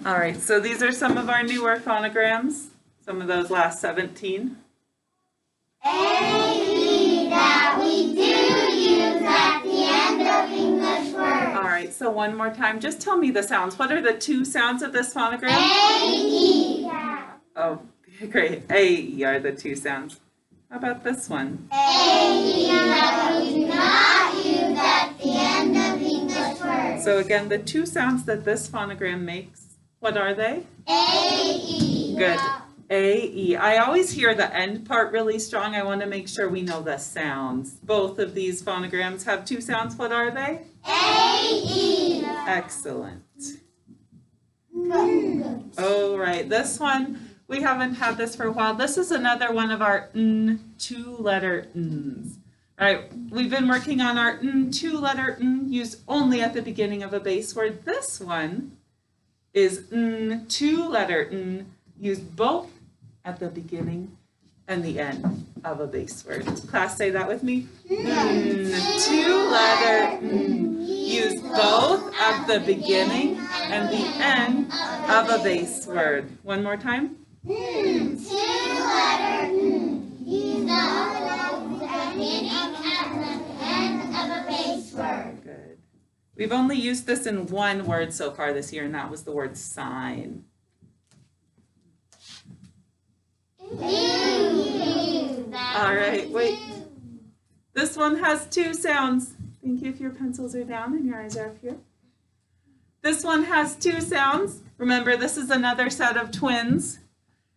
All right, so these are some of our newer phonograms, some of those last 17. A-E that we do use at the end of English words. All right, so one more time, just tell me the sounds. What are the two sounds of this phonogram? A-E. Oh, great. A-E are the two sounds. How about this one? A-E that we do not use at the end of English words. So again, the two sounds that this phonogram makes, what are they? A-E. Good. A-E. I always hear the end part really strong. I want to make sure we know the sounds. Both of these phonograms have two sounds. What are they? A-E. Excellent. All right, this one, we haven't had this for a while. This is another one of our two-letter N's. All right, we've been working on our two-letter N used only at the beginning of a base word. This one is two-letter N used both at the beginning and the end of a base word. Class, say that with me. Two-letter N used both at the beginning and the end of a base word. One more time. Two-letter N used both at the beginning and the end of a base word. Good. We've only used this in one word so far this year, and that was the word sign. All right, wait. This one has two sounds. Thank you if your pencils are down and your eyes are up here. This one has two sounds. Remember, this is another set of twins.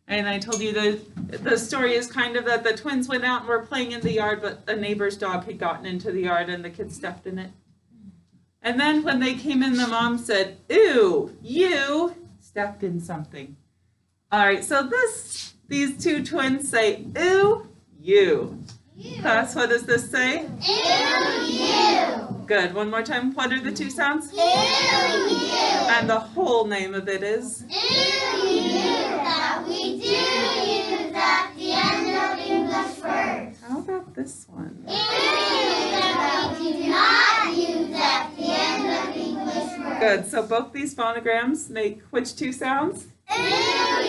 And I told you the story is kind of that the twins went out and were playing in the yard, but a neighbor's dog had gotten into the yard and the kids stepped in it. And then when they came in, the mom said, "Ew, you stepped in something." All right, so these two twins say, "Ew, you." Class, what does this say? Ew, you. Good. One more time. What are the two sounds? Ew, you. And the whole name of it is? Ew, you. That we do use at the end of English words. How about this one? Ew, that we do not use at the end of English words. Good. So both these phonograms make which two sounds? Ew,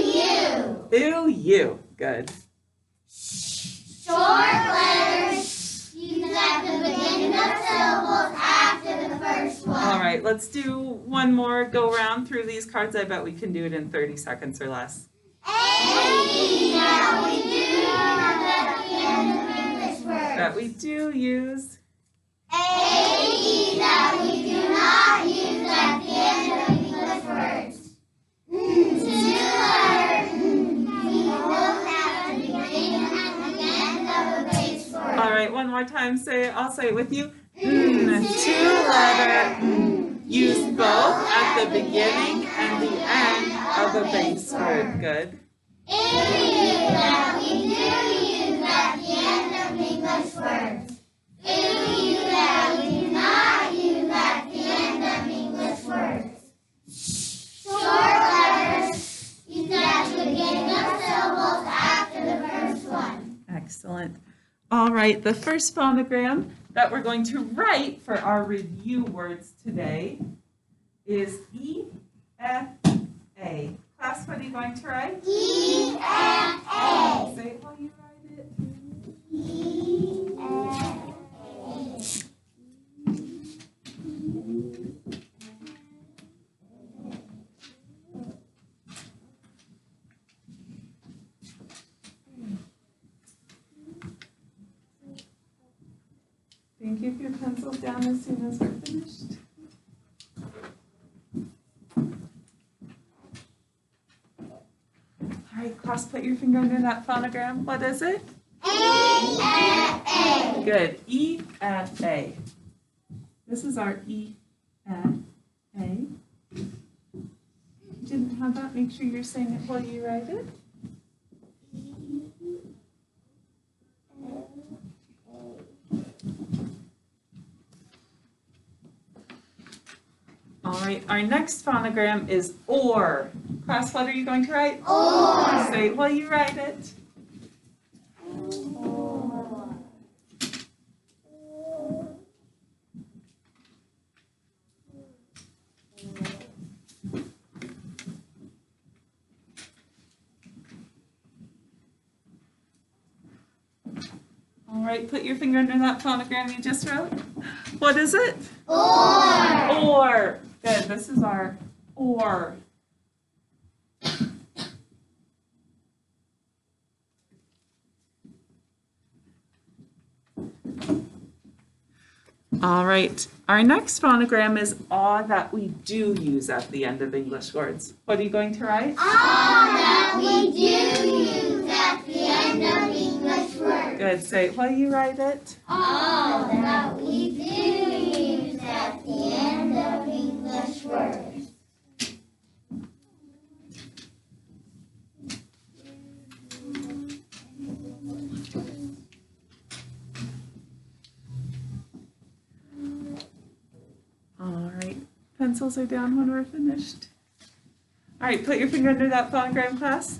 you. Ew, you. Good. Short letters used at the beginning of syllables after the first one. All right, let's do one more go round through these cards. I bet we can do it in 30 seconds or less. A-E that we do use at the end of English words. That we do use. A-E that we do not use at the end of English words. Two-letter we both at the beginning and the end of a base word. All right, one more time. I'll say it with you. Two-letter used both at the beginning and the end of a base word. Good. A-E that we do use at the end of English words. A-E that we do not use at the end of English words. Short letters used at the beginning of syllables after the first one. Excellent. All right, the first phonogram that we're going to write for our review words today is E-F-A. Class, what are you going to write? E-F-A. Say it while you write it. E-F-A. Thank you. Keep your pencils down as soon as we're finished. All right, class, put your finger under that phonogram. What is it? E-F-A. Good. E-F-A. This is our E-F-A. If you didn't have that, make sure you're saying it while you write it. All right, our next phonogram is OR. Class, what are you going to write? OR. Say it while you write it. right, put your finger under that phonogram you just wrote. What is it? Or. Or. Good, this is our or. All right, our next phonogram is aw that we do use at the end of English words. What are you going to write? All that we do use at the end of English words. Good, say it while you write it. All that we do use at the end of English words. All right, pencils are down when we're finished. All right, put your finger under that phonogram, class.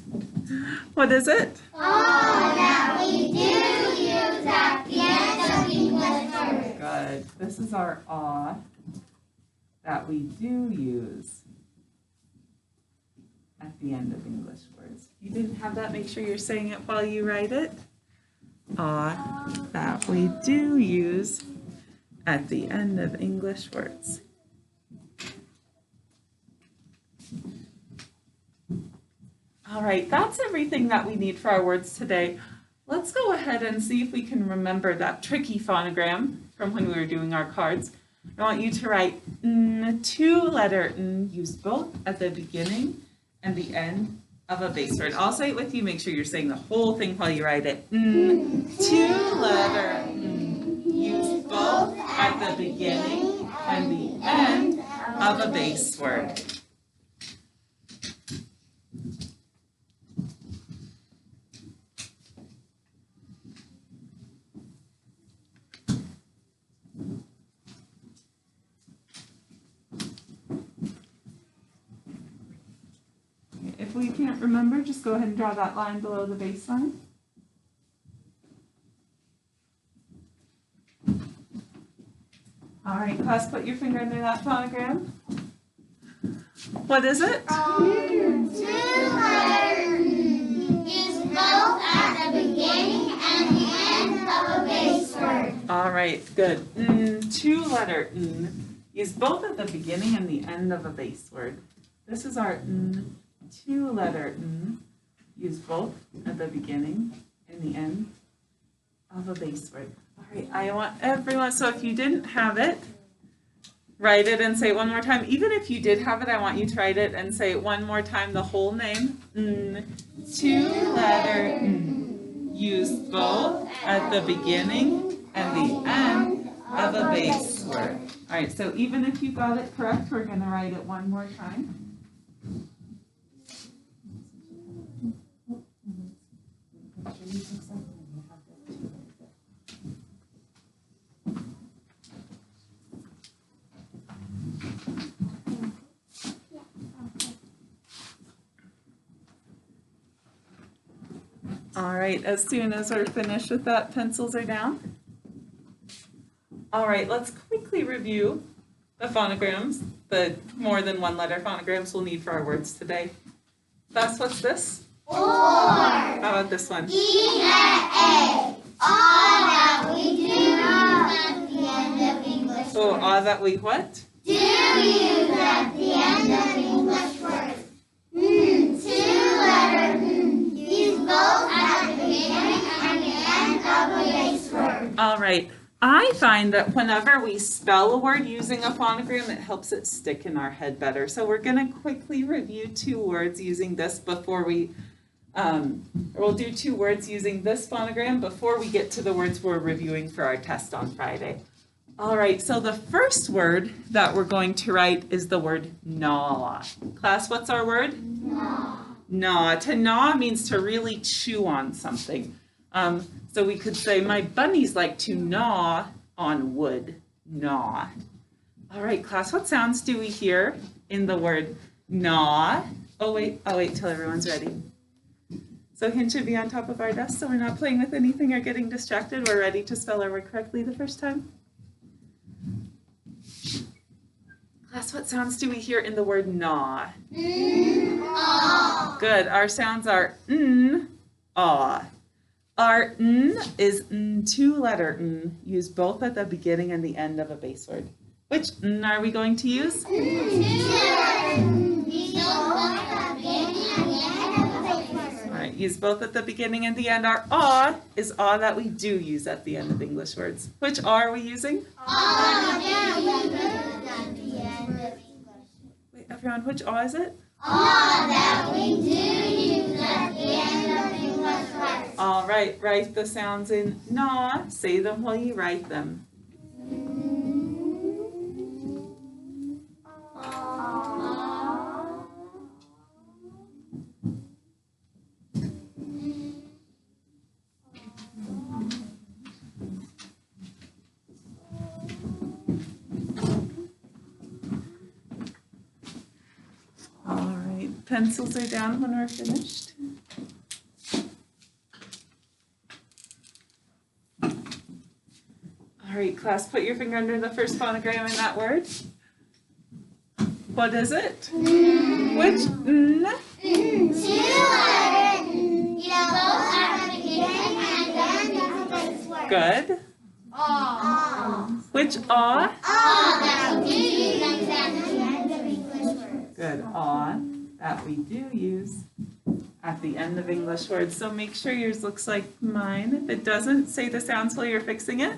What is it? All that we do use at the end of English words. Good. This is our aw that we do use at the end of English words. If you didn't have that, make sure you're saying it while you write it. Aw that we do use at the end of English words. All right, that's everything that we need for our words today. Let's go ahead and see if we can remember that tricky phonogram from when we were doing our cards. I want you to write n, two-letter n, use both at the beginning and the end of a base word. I'll say it with you, make sure you're saying the whole thing while you write it. N, two-letter n, use both at the beginning and the end of a base word. If we can't remember, just go ahead and draw that line below the baseline. All right, class, put your finger under that phonogram. What is it? Two-letter n, use both at the beginning and the end of a base word. All right, good. N, two-letter n, use both at the beginning and the end of a base word. This is our n, two-letter n, use both at the beginning and the end of a base word. All right, I want everyone, so if you didn't have it, write it and say it one more time. Even if you did have it, I want you to write it and say it one more time, the whole name. N, two-letter n, use both at the beginning and the end of a base word. All right, so even if you got it correct, we're going to write it one more time. All right, as soon as we're finished with that, pencils are down. All right, let's quickly review the phonograms, the more than one letter phonograms we'll need for our words today. Class, what's this? Or. How about this one? E-A. All that we do use at the end of English words. Oh, all that we what? Do use at the end of English words. N, two-letter n, use both at the beginning and the end of a base word. All right. I find that whenever we spell a word using a phonogram, it helps it stick in our head better. So we're going to quickly review two words using this before we, we'll do two words using this phonogram before we get to the words we're reviewing for our test on Friday. All right, so the first word that we're going to write is the word gnaw. Class, what's our word? Gnaw. Gnaw. To gnaw means to really chew on something. So we could say, my bunnies like to gnaw on wood. Gnaw. All right, class, what sounds do we hear in the word gnaw? I'll wait till everyone's ready. So Hint should be on top of our desk so we're not playing with anything or getting distracted. We're ready to spell our word correctly the first time. Class, what sounds do we hear in the word gnaw? N-aw. Good, our sounds are n, aw. Our N is N, two-letter N. Use both at the beginning and the end of a base word. Which N are we going to use? Alright, use both at the beginning and the end. Our ah is ah that we do use at the end of English words. Which ah are we using? Wait, everyone, which ah is it? Ah that we do use at the end of English words. Alright, write the sounds in na. Say them while you write them. Pencils are down when we're finished. All right, class, put your finger under the first phonogram in that word. What is it? Which N? Good. Which ah? Good. Ah that we do use at the end of English words. So make sure yours looks like mine. If it doesn't, say the sounds while you're fixing it.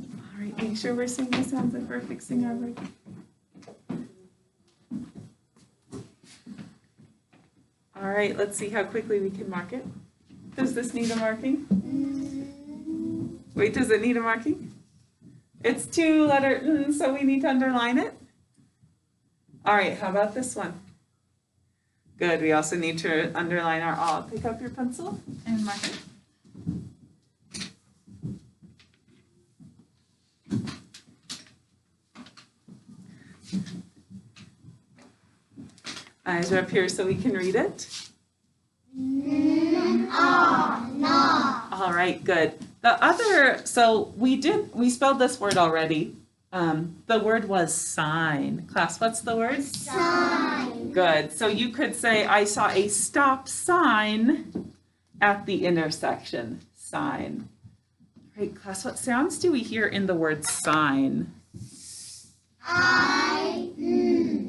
All right, make sure we're saying the sounds if we're fixing our word. All right, let's see how quickly we can mark it. Does this need a marking? Wait, does it need a marking? It's two-letter N, so we need to underline it. All right, how about this one? Good, we also need to underline our ah. Pick up your pencil and mark it. Eyes are up here so we can read it. All right, good. The other, so we spelled this word already. The word was sign. Class, what's the word? Sign. Good. So you could say, I saw a stop sign at the intersection. Sign. All right, class, what sounds do we hear in the word sign? I.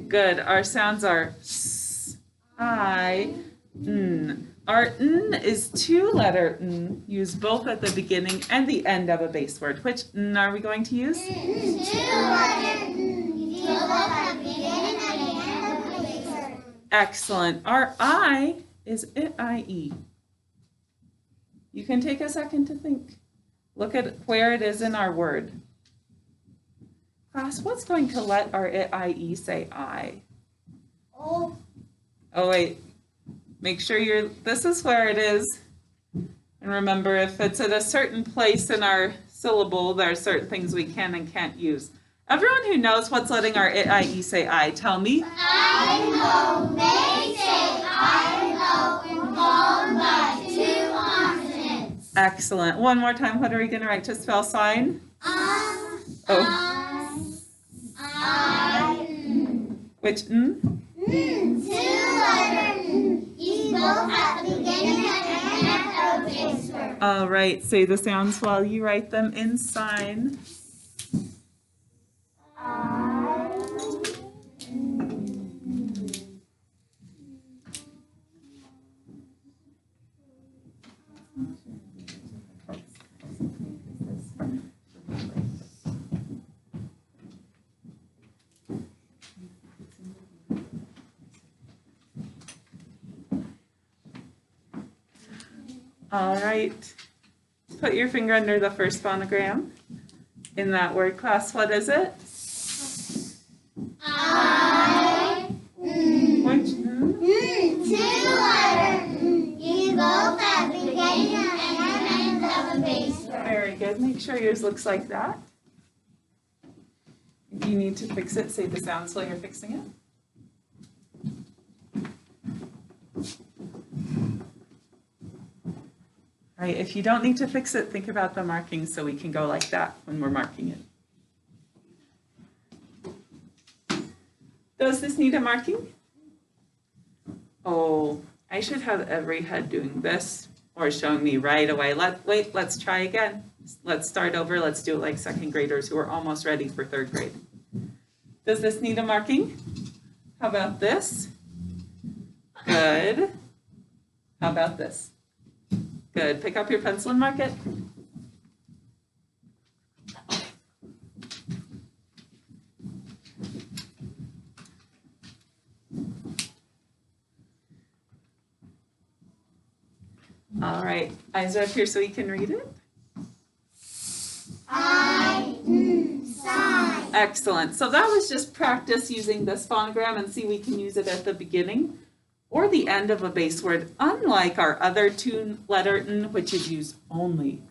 Good. Our sounds are S, I, N. Our N is two-letter N. Use both at the beginning and the end of a base word. Which N are we going to use? Two-letter N. Use both at the beginning and the end of a base word. Excellent. Our I is I-E. You can take a second to think. Look at where it is in our word. Class, what's going to let our I-E say I? Oh, wait. Make sure this is where it is. And remember, if it's at a certain place in our syllable, there are certain things we can and can't use. Everyone who knows what's letting our I-E say I, tell me. I know, they say I know, followed by two consonants. Excellent. One more time, what are we going to write to spell sign? Which N? Two-letter N. Use both at the beginning and end of a base word. All right, say the sounds while you write them in sign. All right, put your finger under the first phonogram in that word. Class, what is it? I. Which N? Two-letter N. Use both at the beginning and end of a base word. Very good. Make sure yours looks like that. If you need to fix it, say the sounds while you're fixing it. All right, if you don't need to fix it, think about the markings so we can go like that when we're marking it. Does this need a marking? Oh, I should have every head doing this or showing me right away. Let's try again. Let's start over. Let's do it like second graders who are almost ready for third grade. Does this need a marking? How about this? Good. How about this? Good. Pick up your pencil and mark it. All right. Eyes are up here so you can read it. Excellent. So that was just practice using this phonogram, and see we can use it at the beginning or the end of a base word, unlike our other two-letter N, which is used only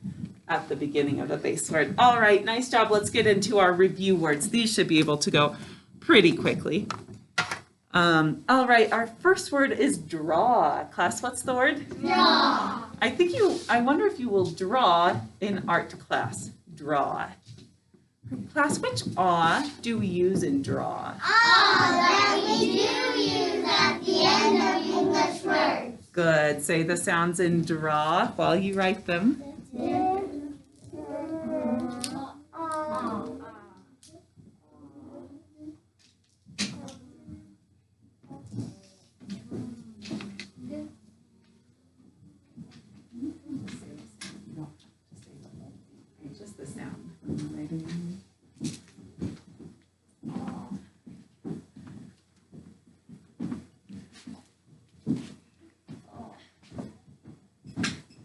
at the beginning of a base word. All right, nice job. Let's get into our review words. These should be able to go pretty quickly. All right, our first word is draw. Class, what's the word? Draw. I wonder if you will draw in art class. Draw. Class, which aw do we use in draw? That we do use at the end of English words. Good. Say the sounds in draw while you write them. Just the sound.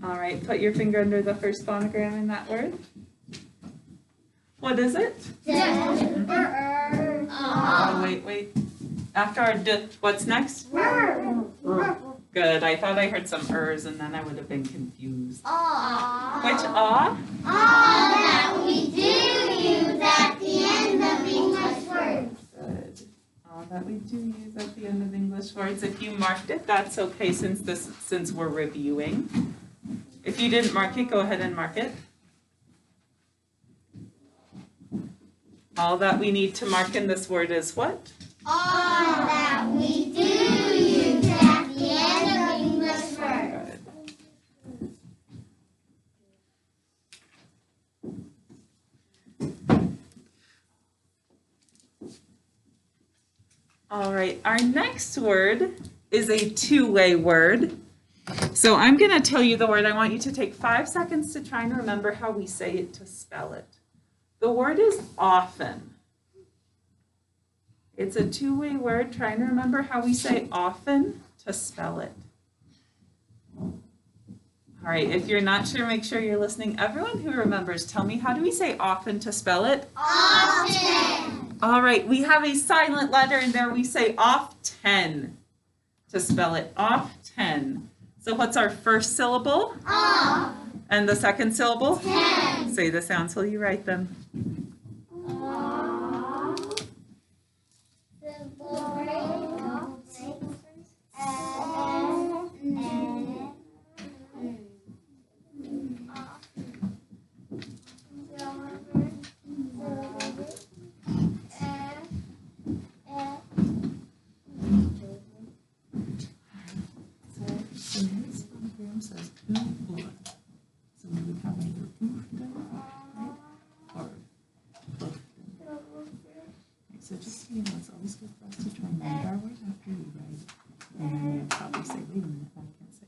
All right, put your finger under the first phonogram in that word. What is it? Oh, wait. After our d, what's next? Good. I thought I heard some ers and then I would have been confused. Which aw? That we do use at the end of English words. Good. Aw that we do use at the end of English words. If you marked it, that's okay since we're reviewing. If you didn't mark it, go ahead and mark it. All that we need to mark in this word is what? All that we do use at the end of English words. All right, our next word is a two-way word. So I'm going to tell you the word. I want you to take 5 seconds to try and remember how we say it to spell it. The word is often. It's a two-way word. Try and remember how we say often to spell it. All right, if you're not sure, make sure you're listening. Everyone who remembers, tell me, how do we say often to spell it? Often. All right, we have a silent letter in there. We say often to spell it. Often. So what's our first syllable? Off. And the second syllable? Ten. Say the sounds while you write them. Says ooh, so we would have either oof right? Or oof. Okay, so just so you know, it's always good for us to try and read our word after we write. And then you'll probably say, wait a minute, I can't say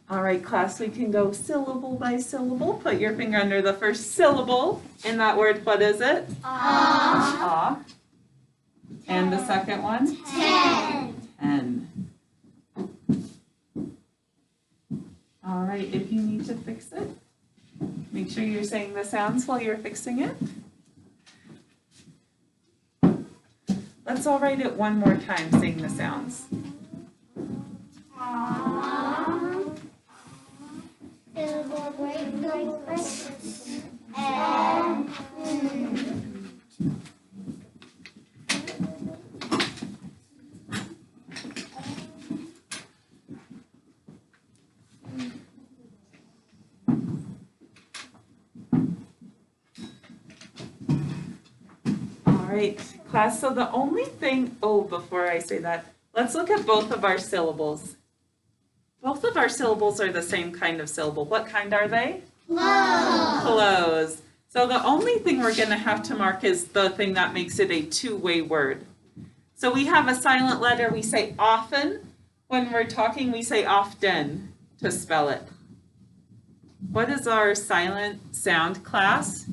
all. All right, class, we can go syllable by syllable. Put your finger under the first syllable in that word. What is it? Ah. And the second one? 10. 10. All right, if you need to fix it, make sure you're saying the sounds while you're fixing it. Let's all write it one more time, saying the sounds. right, class, so the only thing, before I say that, let's look at both of our syllables. Both of our syllables are the same kind of syllable. What kind are they? Close. Close. So the only thing we're going to have to mark is the thing that makes it a two-way word. So we have a silent letter, we say often. When we're talking, we say often to spell it. What is our silent sound, class?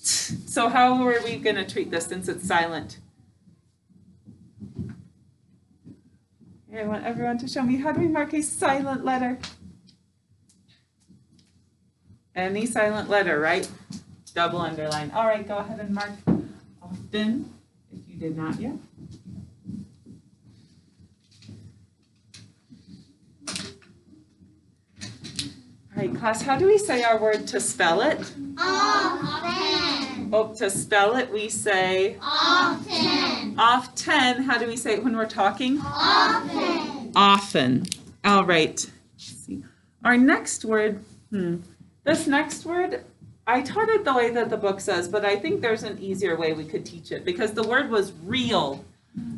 So how are we going to treat this since it's silent? I want everyone to show me, how do we mark a silent letter? Any silent letter, right? Double underline. All right, go ahead and mark often, if you did not yet. All right, class, how do we say our word to spell it? Often. To spell it, we say Often. often. How do we say it when we're talking? Often. Often. All right. Let's see. Our next word, this next word, I taught it the way that the book says, but I think there's an easier way we could teach it because the word was real.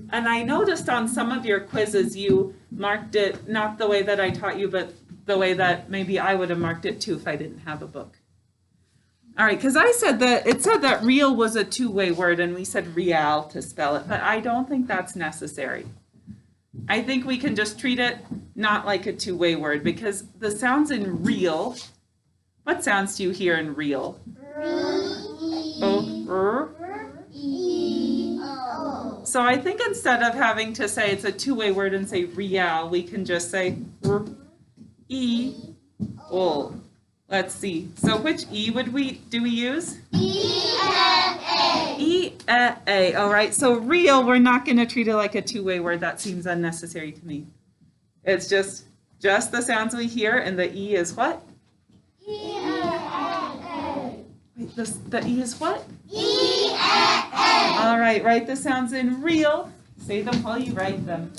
And I noticed on some of your quizzes you marked it not the way that I taught you, but the way that maybe I would have marked it too if I didn't have a book. All right, because I said that it said that real was a two-way word and we said real to spell it, but I don't think that's necessary. I think we can just treat it not like a two-way word because the sounds in real, what sounds do you hear in real? So I think instead of having to say it's a two-way word and say real, we can just say E-ol. Let's see. So which E do we use? E-A. E-A. All right. So real, we're not going to treat it like a two-way word. That seems unnecessary to me. It's just the sounds we hear, and the E is what? E-A. Wait, the E is what? E-A. All right. Write the sounds in real. Say them while you write them.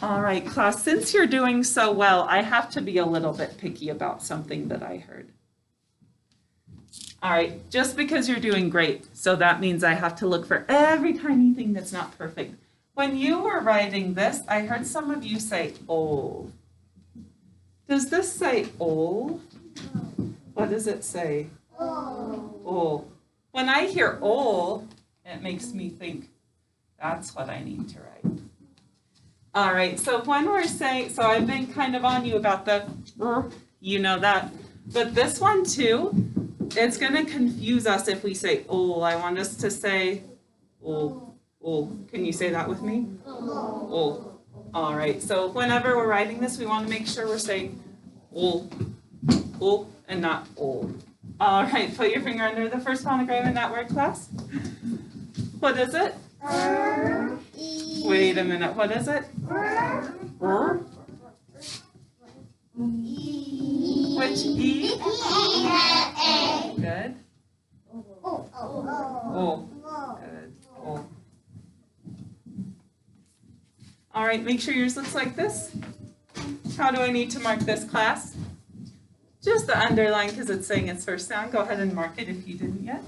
All right, class, since you're doing so well, I have to be a little bit picky about something that I heard. All right, just because you're doing great, so that means I have to look for every tiny thing that's not perfect. When you were writing this, I heard some of you say ol. Does this say ol? What does it say? Ol. When I hear ol, it makes me think that's what I need to write. All right, so when we're saying, so I've been kind of on you about the, you know that, but this one too, it's going to confuse us if we say ol. I want us to say ol, ol. Can you say that with me? Ol. All right, so whenever we're writing this, we want to make sure we're saying ol, ol, and not ol. All right, put your finger under the first phonogram in that word, class. What is it? Wait a minute, what is it? Which E? Good. O. Good. O. All right, make sure yours looks like this. How do I need to mark this, class? Just the underline because it's saying its first sound. Go ahead and mark it if you didn't yet.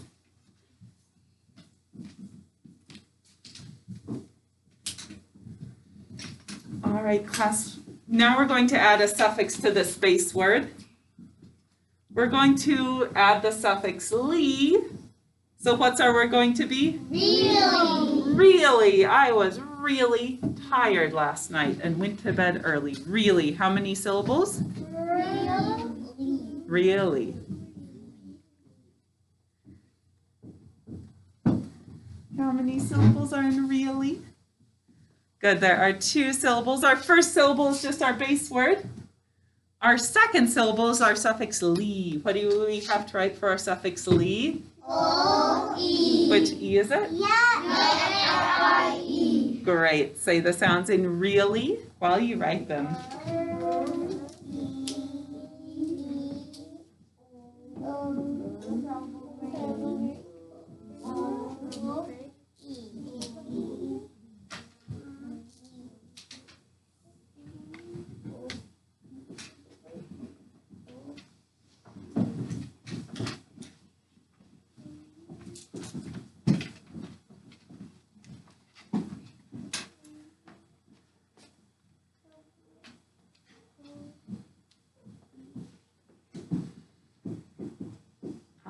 All right, class, now we're going to add a suffix to this base word. We're going to add the suffix ly. So what's our word going to be? Really. Really. I was really tired last night and went to bed early. Really. How many syllables? Really. How many syllables are in really? Good, there are 2 syllables. Our first syllable is just our base word. Our second syllable is our suffix ly. What do we have to write for our suffix ly? O-E. Which E is it? I-E. Great. Say the sounds in really while you write them.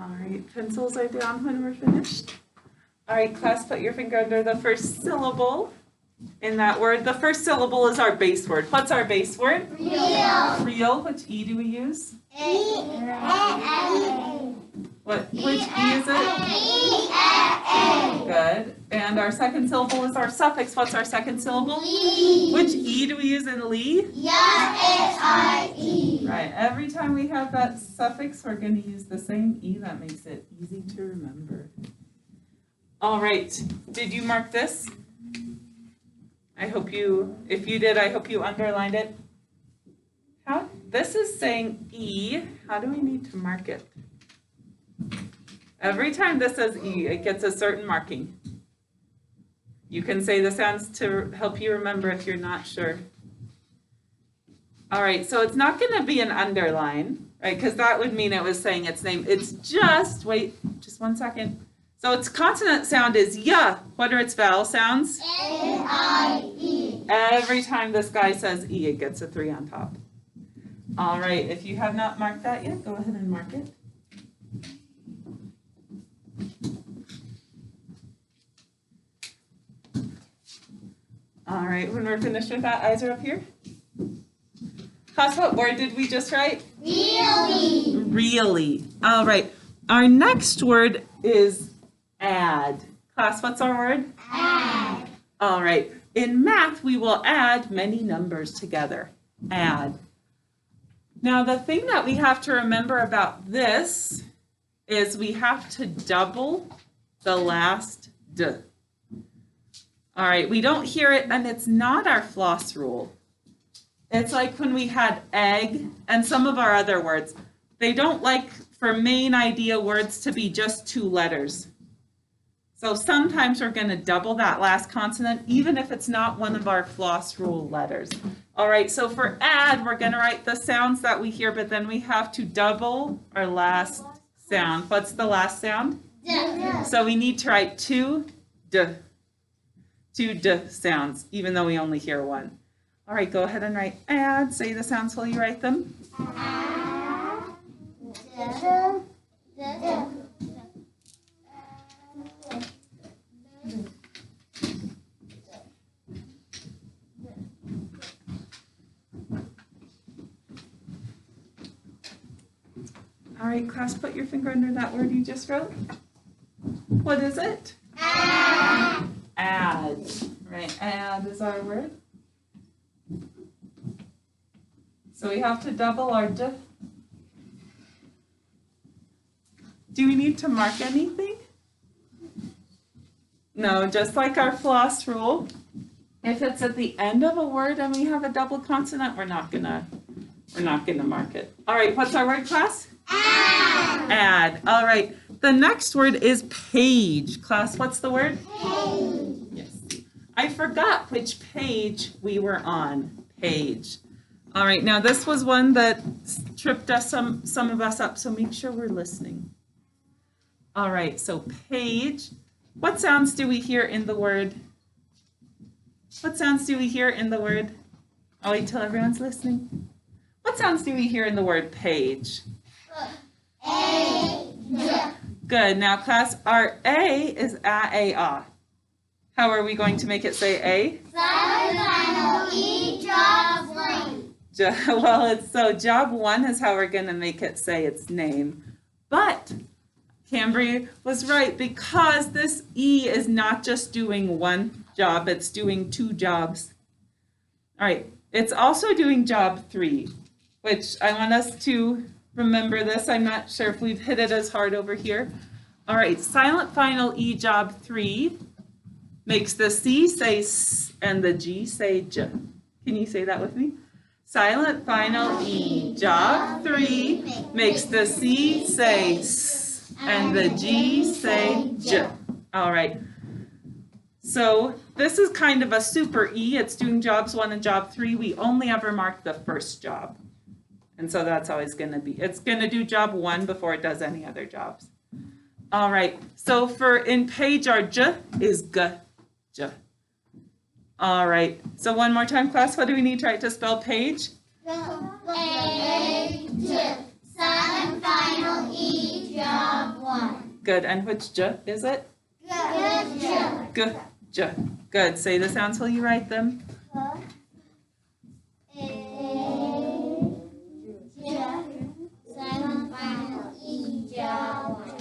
All right, pencils are down when we're finished. All right, class, put your finger under the first syllable in that word. The first syllable is our base word. What's our base word? Real. Real. Which E do we use? Which E is it? Good. And our second syllable is our suffix. What's our second syllable? Which E do we use in Lee? I-E. Right. Every time we have that suffix, we're going to use the same E. That makes it easy to remember. All right. Did you mark this? If you did, I hope you underlined it. This is saying E. How do we need to mark it? Every time this says E, it gets a certain marking. You can say the sounds to help you remember if you're not sure. All right, so it's not going to be an underline, right? Because that would mean it was saying its name. It's just, wait, just 1 second. So its consonant sound is ya. What are its vowel sounds? N-I-E. Every time this guy says E, it gets a 3 on top. All right, if you have not marked that yet, go ahead and mark it. All right, when we're finished with that, eyes are up here. Class, what word did we just write? Really. Really. All right, our next word is add. Class, what's our word? Add. All right, in math, we will add many numbers together. Add. Now, the thing that we have to remember about this is we have to double the last D. All right, we don't hear it, and it's not our floss rule. It's like when we had egg and some of our other words. They don't like for main idea words to be just 2 letters. So sometimes we're going to double that last consonant, even if it's not one of our floss rule letters. All right, so for add, we're going to write the sounds that we hear, but then we have to double our last sound. What's the last sound? D. So we need to write 2 D. 2 D sounds, even though we only hear 1. All right, go ahead and write add. Say the sounds while you write them. All right, class, put your finger under that word you just wrote. What is it? Add. Add. Right, add is our word. So we have to double our D. Do we need to mark anything? No, just like our floss rule. If it's at the end of a word and we have a double consonant, we're not gonna mark it. All right, what's our word, class? Add. Add. All right. The next word is page. Class, what's the word? Page. Yes. I forgot which page we were on. Page. All right. Now this was one that tripped us some of us up, so make sure we're listening. All right. So page. What sounds do we hear in the word? What sounds do we hear in the word? I'll wait till everyone's listening. What sounds do we hear in the word page? A. Good. Now, class, our A is a-a-ah. How are we going to make it say A? Silent final E. Job 1. Well, job 1 is how we're going to make it say its name. But Cambry was right, because this E is not just doing 1 job, it's doing 2 jobs. All right. It's also doing job 3, which I want us to remember this. I'm not sure if we've hit it as hard over here. All right, silent final E job 3 makes the C say S and the G say J. Can you say that with me? Silent final E job 3 makes the C say S and the G say J. All right. So this is kind of a super E. It's doing jobs 1 and job 3. We only ever mark the first job. And so that's always going to be, it's going to do job 1 before it does any other jobs. All right, so for in page, our J is G, J. All right, so one more time, class, what do we need to write to spell page? A. Silent final E. job 1. Good. And which j is it? Good job. G, j. Good. Say the sounds while you write them. Silent final E job 1.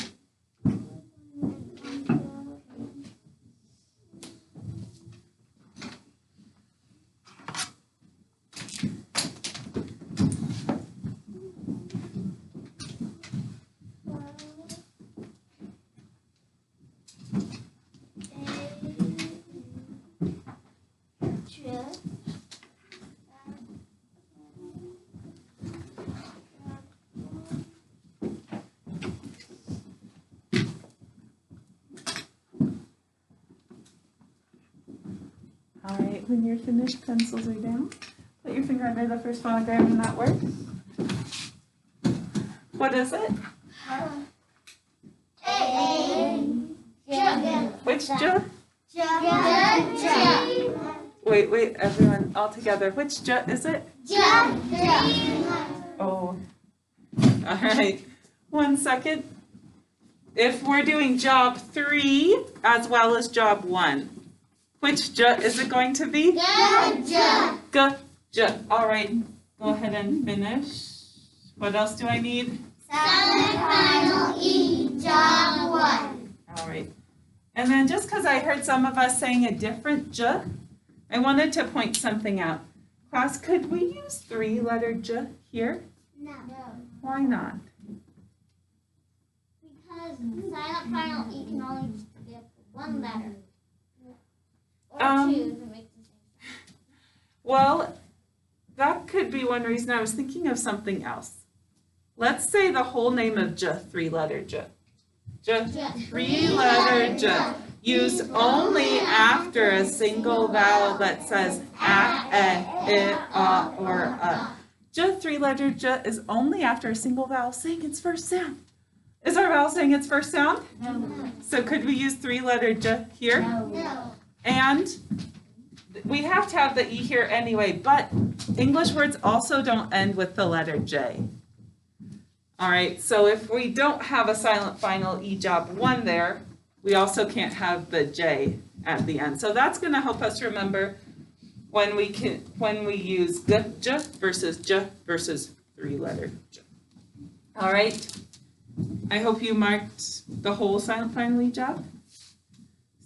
All right, when you're finished, pencils are down. Put your finger under the first phonogram in that word. What is it? Which j? Wait, everyone, all together. Which j is it? Oh. All right. 1 second. If we're doing job 3 as well as job 1, which j is it going to be? G, j. All right. Go ahead and finish. What else do I need? Silent final E job 1. All right. And then just because I heard some of us saying a different j, I wanted to point something out. Class, could we use 3-letter j here? No. Why not? Because silent final E can only give 1 letter. Or 2 if it makes the same. Well, that could be one reason. I was thinking of something else. Let's say the whole name of j, 3-letter j. J, 3-letter j. Used only after a single vowel that says a, I, or a. J, 3-letter j is only after a single vowel saying its first sound. Is our vowel saying its first sound? No. So could we use 3-letter j here? No. And we have to have the E here anyway, but English words also don't end with the letter J. All right, so if we don't have a silent final E job 1 there, we also can't have the J at the end. So that's going to help us remember when we use J versus 3-letter J. All right, I hope you marked the whole silent final E job.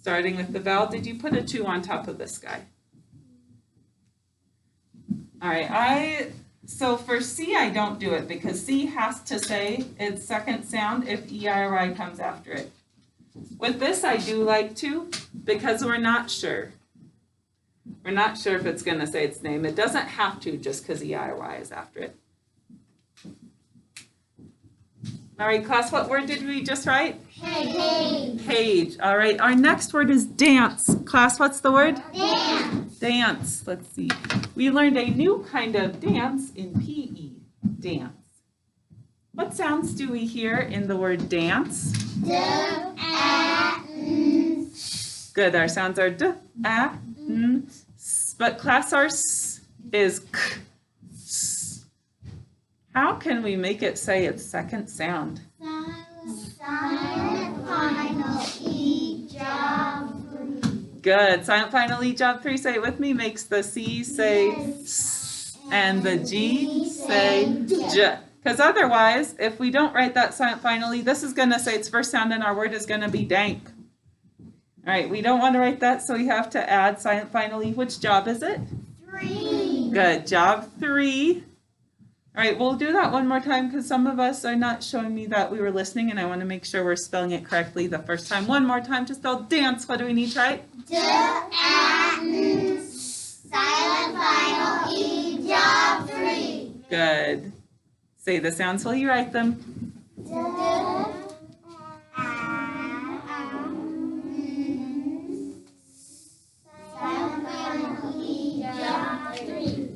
Starting with the vowel, did you put a 2 on top of this guy? All right, so for C, I don't do it because C has to say its second sound if E, I, or I comes after it. With this, I do like to because we're not sure. We're not sure if it's going to say its name. It doesn't have to just because E, I, or Y is after it. All right, class, what word did we just write? Page. Page. All right, our next word is dance. Class, what's the word? Dance. Dance. Let's see. We learned a new kind of dance in PE. Dance. What sounds do we hear in the word dance? D, A, N. Good. Our sounds are D, A, N, S. But class, our S is K, S. How can we make it say its second sound? Silent final E job 3. Good. Silent final E job 3, say it with me, makes the C say S and the G say J. Because otherwise, if we don't write that silent final E, this is going to say its first sound and our word is going to be dank. All right, we don't want to write that, so we have to add silent final E. Which job is it? 3. Good. Job 3. All right, we'll do that one more time because some of us are not showing me that we were listening, and I want to make sure we're spelling it correctly the first time. One more time to spell dance. What do we need to write? D, A, N. Silent final E job 3. Good. Say the sounds while you write them. D, A, N. Silent final E job 3.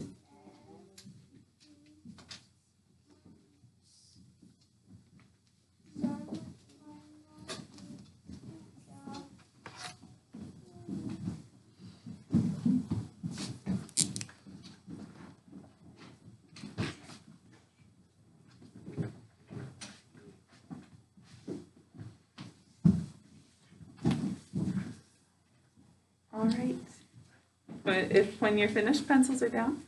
All right. But when you're finished, pencils are down.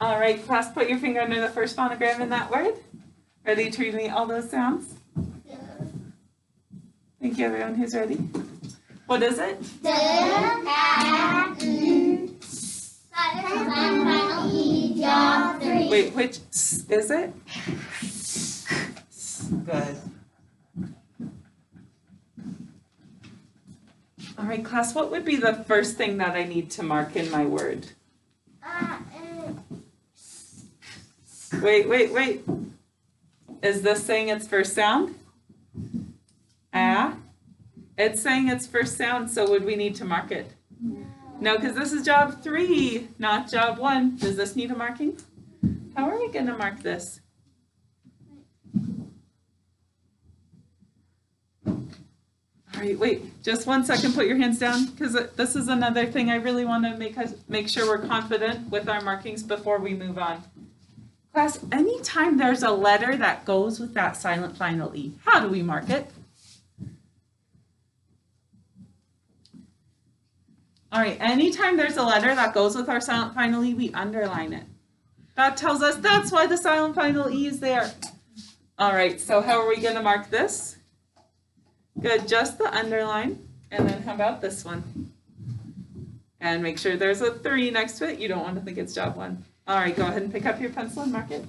All right, class, put your finger under the first phonogram in that word. Ready to read me all those sounds? Thank you, everyone who's ready. What is it? Wait, which is it? Good. All right, class, what would be the first thing that I need to mark in my word? Wait. Is this saying its first sound? It's saying its first sound, so would we need to mark it? No, because this is job 3, not job 1. Does this need a marking? How are we going to mark this? All right, wait, just 1 second, put your hands down, because this is another thing I really want to make sure we're confident with our markings before we move on. Class, anytime there's a letter that goes with that silent final E, how do we mark it? All right, anytime there's a letter that goes with our silent final E, we underline it. That tells us that's why the silent final E is there. All right, so how are we going to mark this? Good, just the underline. And then how about this one? And make sure there's a 3 next to it. You don't want to think it's job 1. All right, go ahead and pick up your pencil and mark it.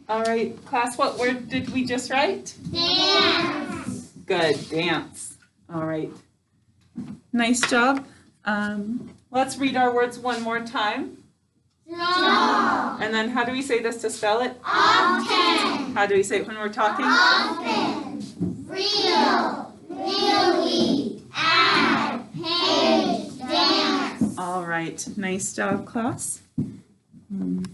All right, class, what word did we just write? Dance. Good, dance. All right. Nice job. Let's read our words one more time. Draw. And then how do we say this to spell it? Often. How do we say it when we're talking? Often. Real. Really. Add. Page. Dance. All right. Nice job, class.